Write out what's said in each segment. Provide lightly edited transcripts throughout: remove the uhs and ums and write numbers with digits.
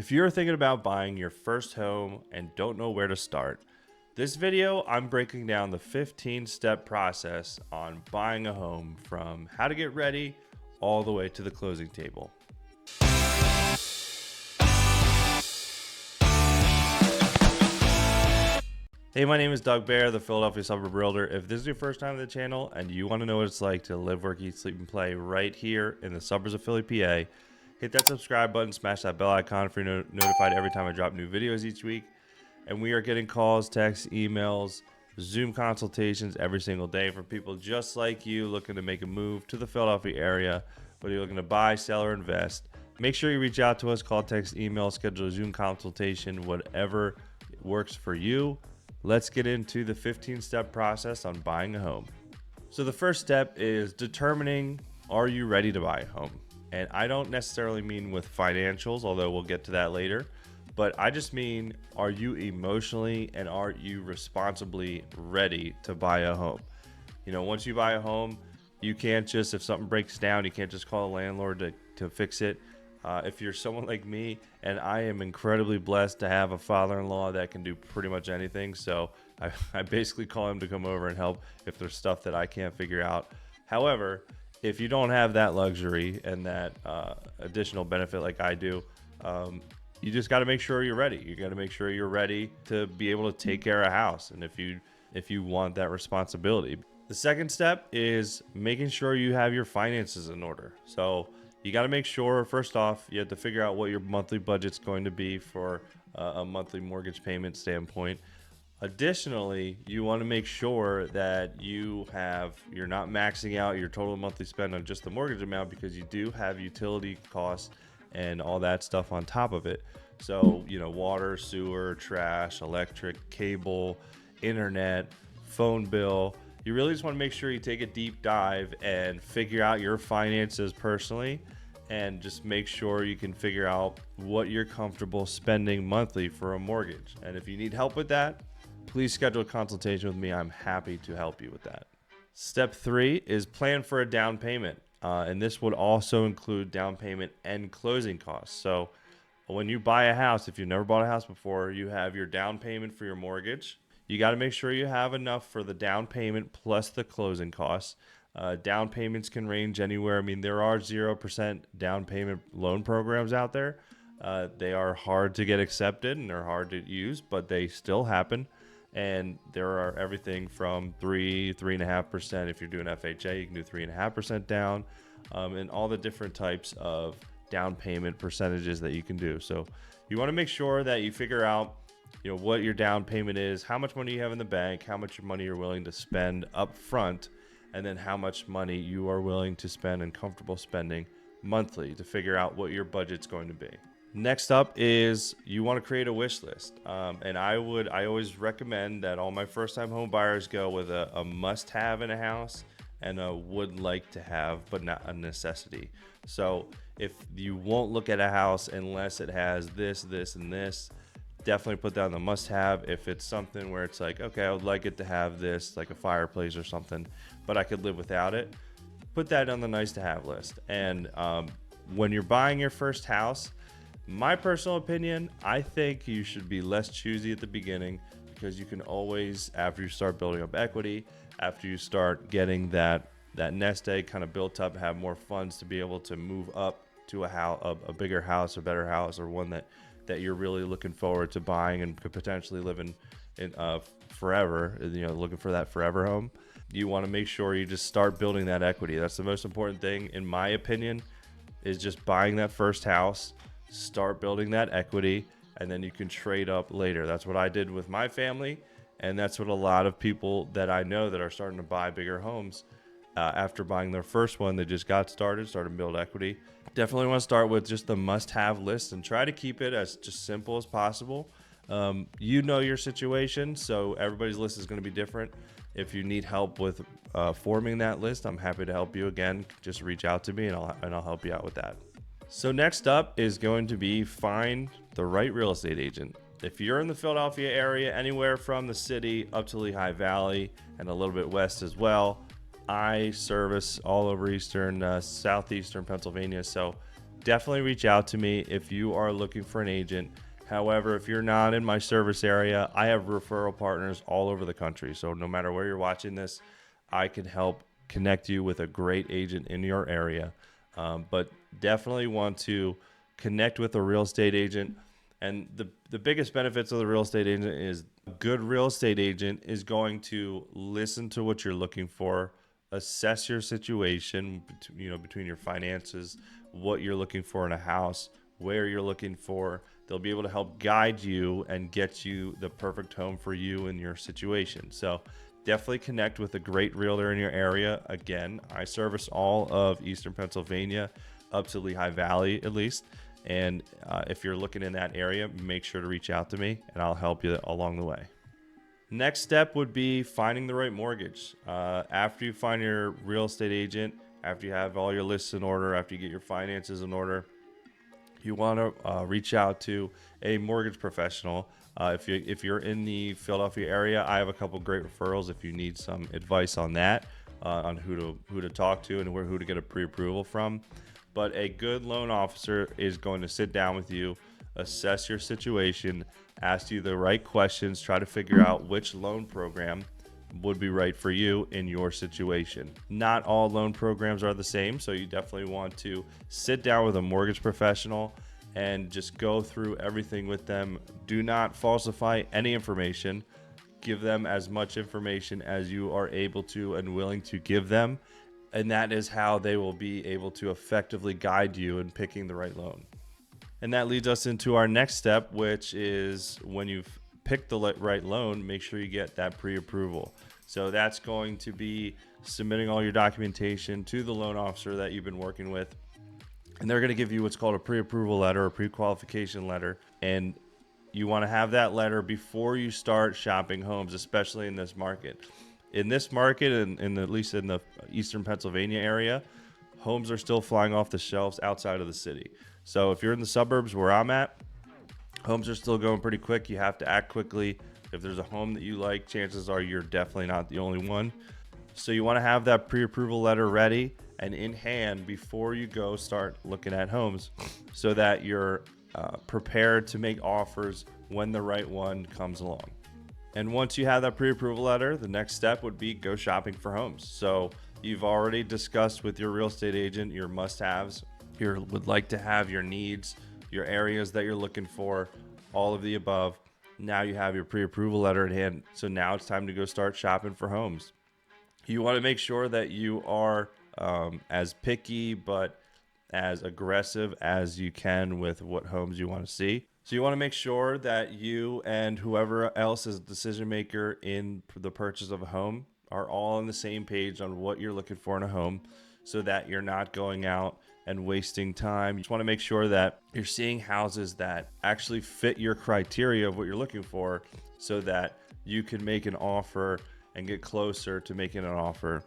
If you're thinking about buying your first home and don't know where to start, this video I'm breaking down the 15-step process on buying a home, from how to get ready all the way to the closing table. Hey, my name is Bair, the Philadelphia Suburb Realtor. If this is your first time on the channel and you want to know what it's like to live, work, eat, sleep, and play right here in the suburbs of Philly, PA, hit that subscribe button, smash that bell icon for you notified every time I drop new videos each week. And we are getting calls, texts, emails, Zoom consultations every single day from people just like you looking to make a move to the Philadelphia area, whether you're looking to buy, sell, or invest. Make sure you reach out to us, call, text, email, schedule a Zoom consultation, whatever works for you. Let's get into the 15-step process on buying a home. So the first step is determining, are you ready to buy a home? And I don't necessarily mean with financials, although we'll get to that later, but I just mean, are you emotionally and are you responsibly ready to buy a home? You know, once you buy a home, you can't just, if something breaks down, you can't just call a landlord to fix it. If you're someone like me, and I am incredibly blessed to have a father-in-law that can do pretty much anything, so I basically call him to come over and help if there's stuff that I can't figure out. However, if you don't have that luxury and that additional benefit like I do, you just got to make sure you're ready. You got to make sure you're ready to be able to take care of a house, and if you want that responsibility. The second step is making sure you have your finances in order. So you got to make sure, first off, you have to figure out what your monthly budget's going to be for a monthly mortgage payment standpoint. Additionally, you want to make sure that you're not maxing out your total monthly spend on just the mortgage amount, because you do have utility costs and all that stuff on top of it. So, you know, water, sewer, trash, electric, cable, internet, phone bill. You really just want to make sure you take a deep dive and figure out your finances personally, and just make sure you can figure out what you're comfortable spending monthly for a mortgage. And if you need help with that, please schedule a consultation with me. I'm happy to help you with that. Step 3 is plan for a down payment. And this would also include down payment and closing costs. So when you buy a house, if you've never bought a house before, you have your down payment for your mortgage. You got to make sure you have enough for the down payment plus the closing costs. Down payments can range anywhere. I mean, there are 0% down payment loan programs out there. They are hard to get accepted and they're hard to use, but they still happen. And there are everything from 3.5%. If you're doing FHA, you can do 3.5% down, and all the different types of down payment percentages that you can do. So you want to make sure that you figure out, you know, what your down payment is, how much money you have in the bank, how much money you're willing to spend up front, and then how much money you are willing to spend and comfortable spending monthly to figure out what your budget's going to be. Next up is you want to create a wish list. And I always recommend that all my first time home buyers go with a must have in a house and a would like to have, but not a necessity. So if you won't look at a house unless it has this, this, and this, definitely put that on the must have. If it's something where it's like, okay, I would like it to have this, like a fireplace or something, but I could live without it, put that on the nice to have list. And when you're buying your first house, my personal opinion, I think you should be less choosy at the beginning, because you can always, after you start building up equity, after you start getting that nest egg kind of built up, have more funds to be able to move up to a bigger house, a better house, or one that you're really looking forward to buying and could potentially live in forever, you know, looking for that forever home. You want to make sure you just start building that equity. That's the most important thing, in my opinion, is just buying that first house, start building that equity, and then you can trade up later. That's what I did with my family, and that's what a lot of people that I know that are starting to buy bigger homes, after buying their first one, they just got started to build equity. Definitely want to start with just the must-have list and try to keep it as just simple as possible. You know your situation, so everybody's list is going to be different. If you need help with forming that list, I'm happy to help you. Again, just reach out to me and I'll help you out with that. So next up is going to be find the right real estate agent. If you're in the Philadelphia area, anywhere from the city up to Lehigh Valley and a little bit west as well, I service all over southeastern Pennsylvania. So definitely reach out to me if you are looking for an agent. However, if you're not in my service area, I have referral partners all over the country. So no matter where you're watching this, I can help connect you with a great agent in your area. But definitely want to connect with a real estate agent. And the biggest benefits of the real estate agent is a good real estate agent is going to listen to what you're looking for, assess your situation, between your finances, what you're looking for in a house, where you're looking for. They'll be able to help guide you and get you the perfect home for you and your situation. So definitely connect with a great realtor in your area. Again, I service all of Eastern Pennsylvania up to Lehigh Valley at least. And if you're looking in that area, make sure to reach out to me and I'll help you along the way. Next step would be finding the right mortgage. After you find your real estate agent, after you have all your lists in order, after you get your finances in order, you want to reach out to a mortgage professional. If you're in the Philadelphia area, I have a couple great referrals if you need some advice on that, on who to talk to and who to get a pre-approval from. But a good loan officer is going to sit down with you, assess your situation, ask you the right questions, try to figure out which loan program would be right for you in your situation. Not all loan programs are the same, so you definitely want to sit down with a mortgage professional and just go through everything with them. Do not falsify any information. Give them as much information as you are able to and willing to give them, and that is how they will be able to effectively guide you in picking the right loan. And that leads us into our next step, which is when you've picked the right loan, make sure you get that pre-approval. So that's going to be submitting all your documentation to the loan officer that you've been working with. And they're going to give you what's called a pre-approval letter, a pre-qualification letter. And you want to have that letter before you start shopping homes, especially in this market. In this market, and at least in the Eastern Pennsylvania area, homes are still flying off the shelves outside of the city. So if you're in the suburbs where I'm at, homes are still going pretty quick. You have to act quickly. If there's a home that you like, chances are you're definitely not the only one. So you want to have that pre-approval letter ready and in hand before you go start looking at homes, so that you're prepared to make offers when the right one comes along. And once you have that pre-approval letter, the next step would be go shopping for homes. So you've already discussed with your real estate agent your must-haves, would like to have your needs, your areas that you're looking for, all of the above. Now you have your pre-approval letter in hand. So now it's time to go start shopping for homes. You want to make sure that you are as picky but as aggressive as you can with what homes you want to see. So you want to make sure that you and whoever else is a decision maker in the purchase of a home are all on the same page on what you're looking for in a home, so that you're not going out and wasting time. You just want to make sure that you're seeing houses that actually fit your criteria of what you're looking for, so that you can make an offer and get closer to making an offer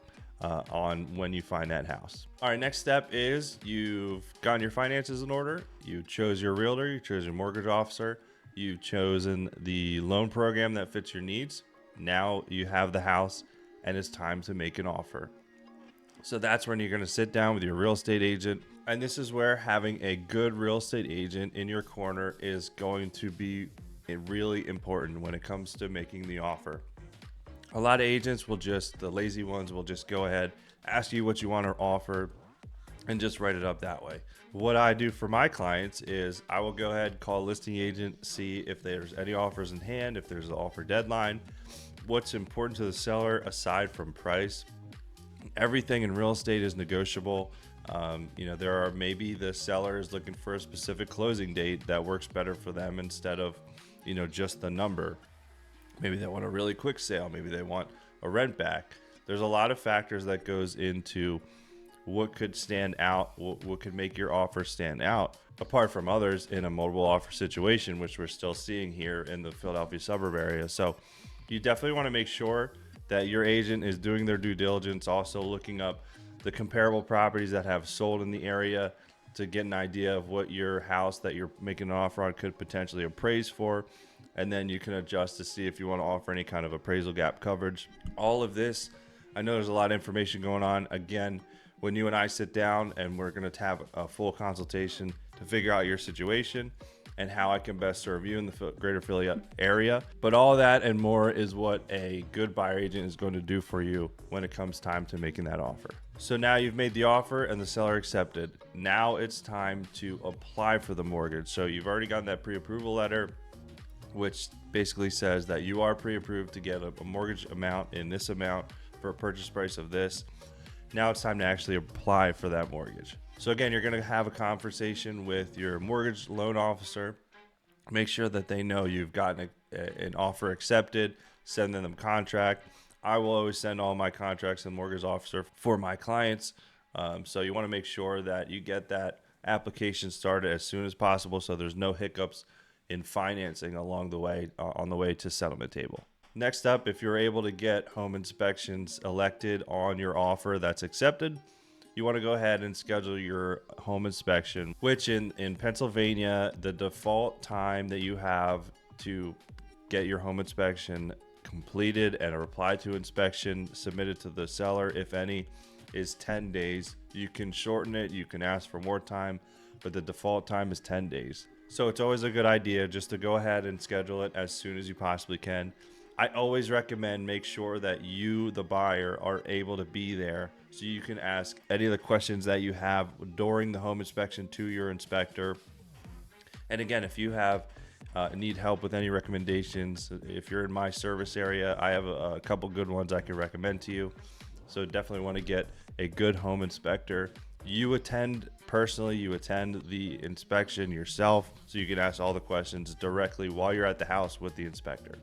on when you find that house. All right, next step is you've gotten your finances in order. You chose your realtor, you chose your mortgage officer, you've chosen the loan program that fits your needs. Now you have the house and it's time to make an offer. So that's when you're going to sit down with your real estate agent. And this is where having a good real estate agent in your corner is going to be really important when it comes to making the offer. A lot of agents the lazy ones will just go ahead, ask you what you want to offer, and just write it up that way. What I do for my clients is I will go ahead, call a listing agent, see if there's any offers in hand, if there's an offer deadline, what's important to the seller aside from price. Everything in real estate is negotiable. There are maybe the seller is looking for a specific closing date that works better for them instead of, just the number. Maybe they want a really quick sale. Maybe they want a rent back. There's a lot of factors that goes into what could stand out, what could make your offer stand out, apart from others in a multiple offer situation, which we're still seeing here in the Philadelphia suburb area. So you definitely want to make sure that your agent is doing their due diligence, also looking up the comparable properties that have sold in the area to get an idea of what your house that you're making an offer on could potentially appraise for. And then you can adjust to see if you want to offer any kind of appraisal gap coverage. All of this, I know there's a lot of information going on. Again, when you and I sit down and we're going to have a full consultation to figure out your situation and how I can best serve you in the greater Philly area. But all that and more is what a good buyer agent is going to do for you when it comes time to making that offer. So now you've made the offer and the seller accepted. Now it's time to apply for the mortgage. So you've already gotten that pre-approval letter, which basically says that you are pre-approved to get a mortgage amount in this amount for a purchase price of this. Now it's time to actually apply for that mortgage. So again, you're going to have a conversation with your mortgage loan officer. Make sure that they know you've gotten an offer accepted. Send them the contract. I will always send all my contracts and mortgage officer for my clients. So you want to make sure that you get that application started as soon as possible so there's no hiccups in financing along the way on the way to settlement table. Next up, if you're able to get home inspections elected on your offer that's accepted, you want to go ahead and schedule your home inspection, which in Pennsylvania, the default time that you have to get your home inspection completed and a reply to inspection submitted to the seller, if any, is 10 days. You can shorten it, you can ask for more time, but the default time is 10 days. So it's always a good idea just to go ahead and schedule it as soon as you possibly can. I always recommend make sure that you, the buyer, are able to be there so you can ask any of the questions that you have during the home inspection to your inspector. And again, if you have need help with any recommendations, if you're in my service area, I have a couple good ones I can recommend to you. So definitely want to get a good home inspector. You attend the inspection yourself so you can ask all the questions directly while you're at the house with the inspector.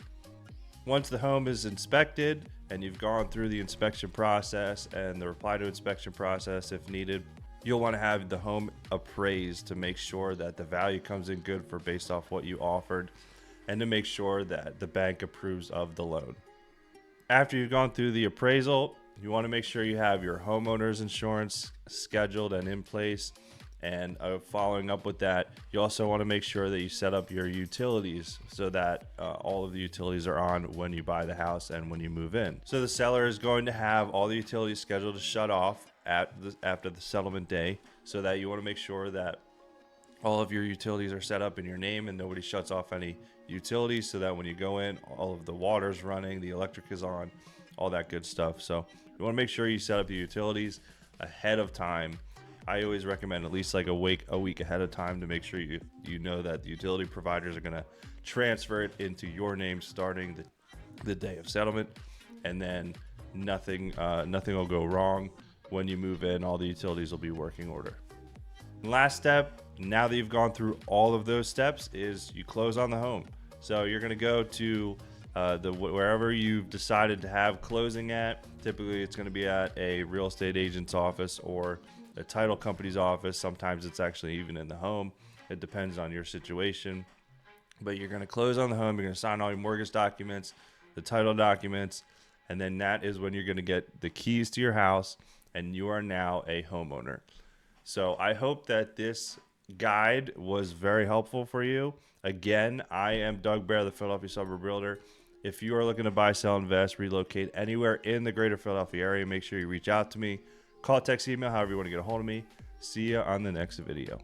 Once the home is inspected and you've gone through the inspection process and the reply to inspection process if needed, you'll want to have the home appraised to make sure that the value comes in good for based off what you offered and to make sure that the bank approves of the loan. After you've gone through the appraisal, you want to make sure you have your homeowner's insurance scheduled and in place. And following up with that, you also want to make sure that you set up your utilities so that all of the utilities are on when you buy the house and when you move in. So the seller is going to have all the utilities scheduled to shut off after the settlement day, so that you want to make sure that all of your utilities are set up in your name and nobody shuts off any utilities, so that when you go in, all of the water's running, the electric is on, all that good stuff. So you want to make sure you set up the utilities ahead of time. I always recommend at least like a week ahead of time to make sure you know that the utility providers are going to transfer it into your name starting the day of settlement, and then nothing will go wrong when you move in. All the utilities will be working order. Last step, now that you've gone through all of those steps, is you close on the home. So you're going to go to wherever you've decided to have closing at. Typically it's going to be at a real estate agent's office or a title company's office. Sometimes it's actually even in the home. It depends on your situation. But you're going to close on the home. You're going to sign all your mortgage documents, the title documents, and then that is when you're going to get the keys to your house and you are now a homeowner. So I hope that this guide was very helpful for you. Again, I am Doug Bair, the Philadelphia Suburb Realtor. If you are looking to buy, sell, invest, relocate anywhere in the greater Philadelphia area, make sure you reach out to me. Call, text, email, however you want to get a hold of me. See you on the next video.